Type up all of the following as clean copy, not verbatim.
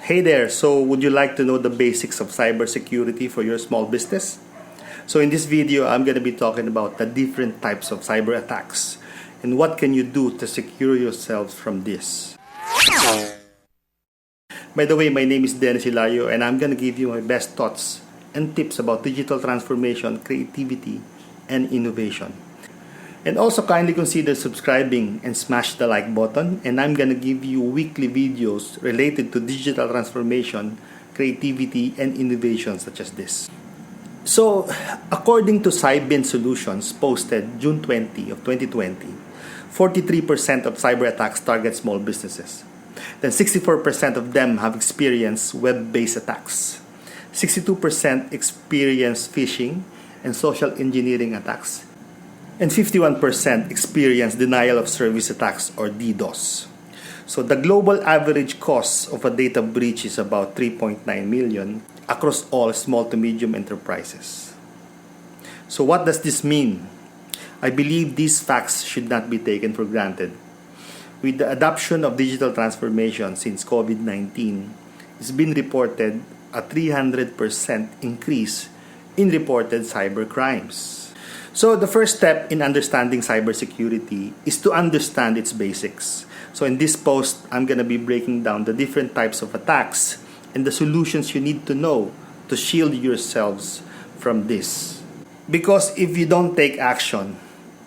Hey there, so would you like to know the basics of cybersecurity for your small business? So in this video, I'm going to be talking about the different types of cyber attacks and what can you do to secure yourselves from this. By the way, my name is Dennis Hilario and I'm going to give you my best thoughts and tips about digital transformation, creativity, and innovation. And also kindly consider subscribing and smash the like button, and I'm gonna give you weekly videos related to digital transformation, creativity, and innovation such as this. So, according to Cybint Solutions posted June 20 of 2020, 43% of cyber attacks target small businesses. Then 64% of them have experienced web-based attacks. 62% experience phishing and social engineering attacks. And 51% experience denial of service attacks or DDoS. So the global average cost of a data breach is about 3.9 million across all small to medium enterprises. So what does this mean? I believe these facts should not be taken for granted. With the adoption of digital transformation since COVID-19, it's been reported a 300% increase in reported cyber crimes. So the first step in understanding cybersecurity is to understand its basics. So in this post, I'm going to be breaking down the different types of attacks and the solutions you need to know to shield yourselves from this. Because if you don't take action,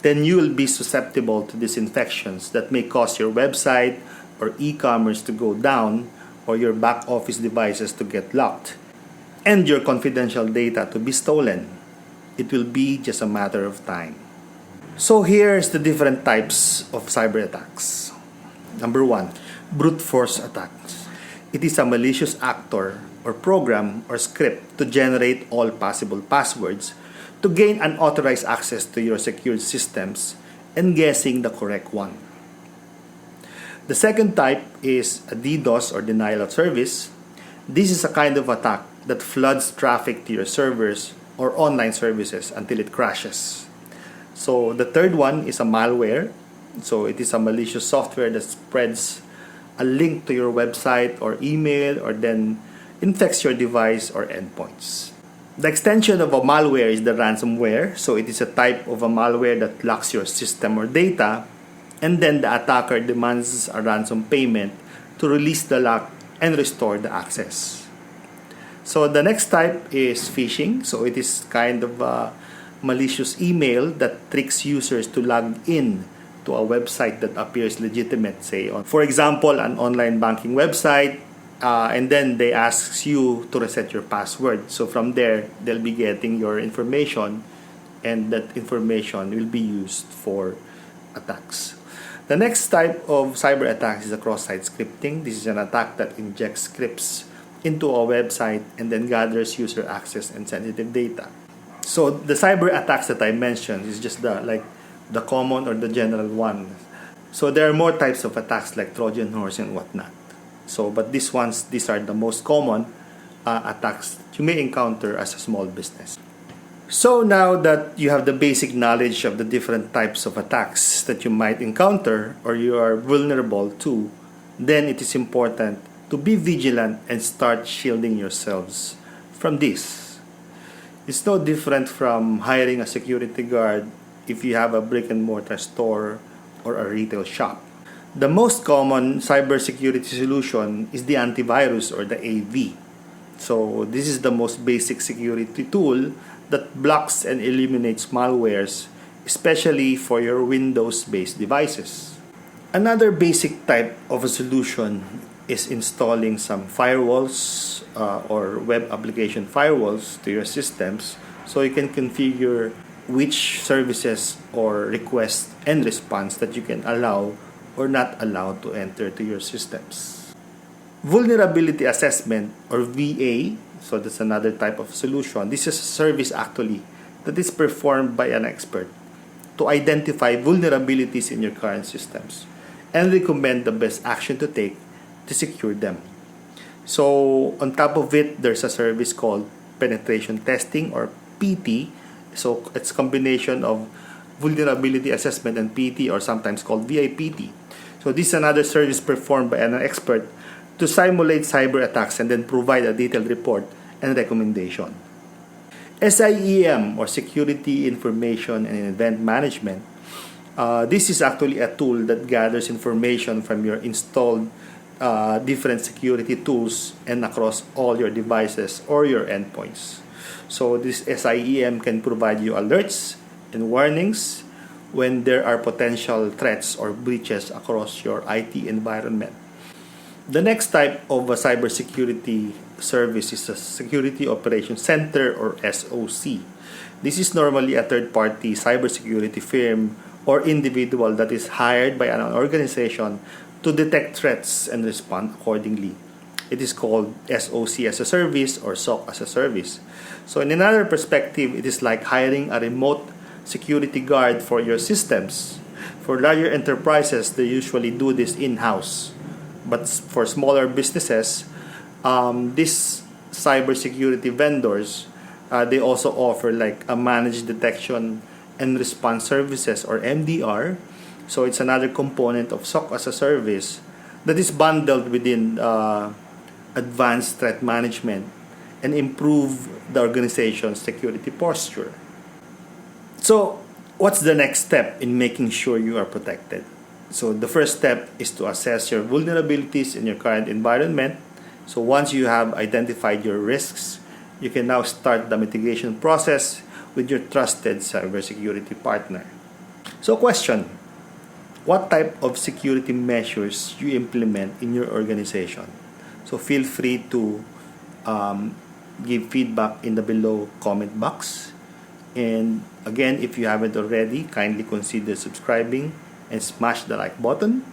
then you will be susceptible to these infections that may cause your website or e-commerce to go down or your back office devices to get locked and your confidential data to be stolen. It will be just a matter of time. So here's the different types of cyber attacks. Number 1, brute force attacks. It is a malicious actor or program or script to generate all possible passwords to gain unauthorized access to your secured systems and guessing the correct one. The second type is a DDoS or denial of service. This is a kind of attack that floods traffic to your servers or online services until it crashes. So the third one is a malware. So it is a malicious software that spreads a link to your website or email or then infects your device or endpoints. The extension of a malware is the ransomware. So it is a type of a malware that locks your system or data, and then the attacker demands a ransom payment to release the lock and restore the access. So the next type is phishing. So it is kind of a malicious email that tricks users to log in to a website that appears legitimate, say, for example, an online banking website, and then they ask you to reset your password. So from there, they'll be getting your information, and that information will be used for attacks. The next type of cyber attacks is a cross-site scripting. This is an attack that injects scripts into a website and then gathers user access and sensitive data. So the cyber attacks that I mentioned is just the common or the general one. So there are more types of attacks like Trojan horse and whatnot. So but these are the most common attacks you may encounter as a small business. So now that you have the basic knowledge of the different types of attacks that you might encounter or you are vulnerable to, then it is important to be vigilant and start shielding yourselves from this. It's no different from hiring a security guard if you have a brick and mortar store or a retail shop. The most common cybersecurity solution is the antivirus or the AV. So this is the most basic security tool that blocks and eliminates malwares, especially for your Windows-based devices. Another basic type of a solution is installing some firewalls or web application firewalls to your systems so you can configure which services or requests and response that you can allow or not allow to enter to your systems. Vulnerability assessment or VA, so that's another type of solution. This is a service actually that is performed by an expert to identify vulnerabilities in your current systems and recommend the best action to take to secure them. So on top of it, there's a service called penetration testing or PT. So it's a combination of vulnerability assessment and PT, or sometimes called VIPT. So this is another service performed by an expert to simulate cyber attacks and then provide a detailed report and recommendation. SIEM, or Security Information and Event Management, this is actually a tool that gathers information from your installed different security tools and across all your devices or your endpoints. So this SIEM can provide you alerts and warnings when there are potential threats or breaches across your IT environment. The next type of a cybersecurity service is a Security Operations Center, or SOC. This is normally a third-party cybersecurity firm or individual that is hired by an organization to detect threats and respond accordingly. It is called SOC as a service or SOC as a service. So in another perspective, it is like hiring a remote security guard for your systems. For larger enterprises, they usually do this in-house. But for smaller businesses, these cybersecurity vendors, they also offer like a managed detection and response services, or MDR. So it's another component of SOC as a service that is bundled within advanced threat management and improve the organization's security posture. So what's the next step in making sure you are protected? So the first step is to assess your vulnerabilities in your current environment. So once you have identified your risks, you can now start the mitigation process with your trusted cybersecurity partner. So question, what type of security measures you implement in your organization? So feel free to give feedback in the below comment box. And again, if you haven't already, kindly consider subscribing and smash the like button.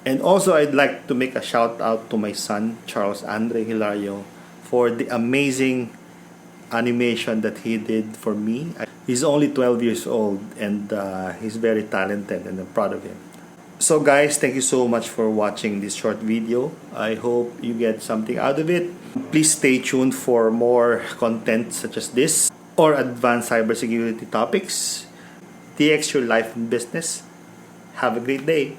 And also, I'd like to make a shout out to my son, Charles Andre Hilario, for the amazing animation that he did for me. He's only 12 years old and he's very talented, and I'm proud of him. So guys, thank you so much for watching this short video. I hope you get something out of it. Please stay tuned for more content such as this or advanced cybersecurity topics. TX your life and business. Have a great day.